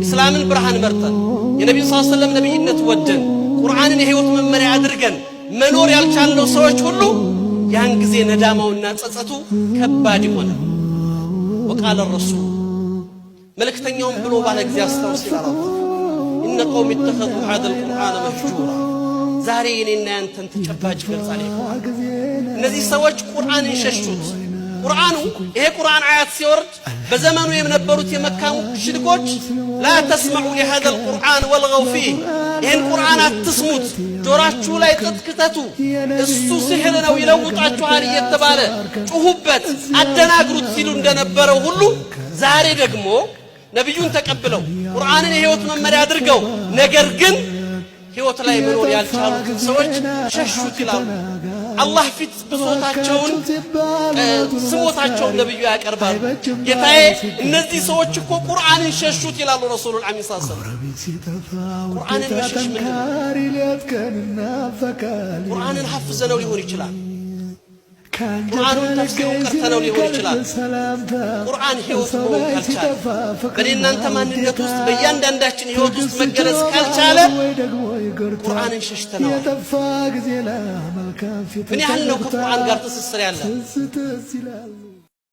እስላምን ብርሃን መርጠን የነብዩ ሰለላሁ ዐለይሂ ወሰለም ነብይነት ወደን ቁርአንን የህይወት መመሪያ አድርገን መኖር ያልቻልነው ሰዎች ሁሉ ያን ጊዜ ነዳማውና ጸጸቱ ከባድ ይሆናል። وقال الرسول መልእክተኛውም ብሎ ባለ ጊዜ አስተውስ ይላል إن قوم اتخذوا هذا القرآن مهجورا ዛሬ የኔና ያንተን ተጨባጭ ገልጻለ እነዚህ ሰዎች ቁርአንን ሸሹት። ቁርአኑ ይሄ ቁርአን አያት ሲወርድ በዘመኑ የነበሩት የመካ ሙሽሪኮች لا تسمعوا لهذا القرآن والغوا فيه ይሄን ቁርአን አትስሙት፣ ጆራችሁ ላይ ተጥክተቱ፣ እሱ ሲህር ነው ይለውጣችኋል እየተባለ ጩሁበት፣ አደናግሩት ሲሉ እንደነበረው ሁሉ ዛሬ ደግሞ ነብዩን ተቀብለው ቁርአንን የህይወት መመሪያ አድርገው ነገር ግን ህይወት ላይ መኖር ያልቻሉት ሰዎች ሸሹት ይላሉ። አላህ ፊት ብሶታቸውን ስሞታቸውን ነብዩ ያቀርባሉ። ጌታዬ እነዚህ ሰዎች እኮ ቁርአንን ሸሹት ይላሉ ረሱሉል አሚን ሰለላሁ ዐለይሂ ወሰለም። ቁርአንን መሸሽ ምንድነው? ቁርአንን ሐፍዘነው ሊሆን ይችላል። ቁርአኑን ተፍሲሩን ቀርተነው ሊሆን ይችላል። ቁርአን ህይወት መሆን ካልቻለ በእናንተ ማንነት ውስጥ በእያንዳንዳችን ህይወት ውስጥ መገለጽ ካልቻለ ቁርአንን ሸሽተነዋል። ምን ያህል ነው ከቁርአን ጋር ትስስር ያለ?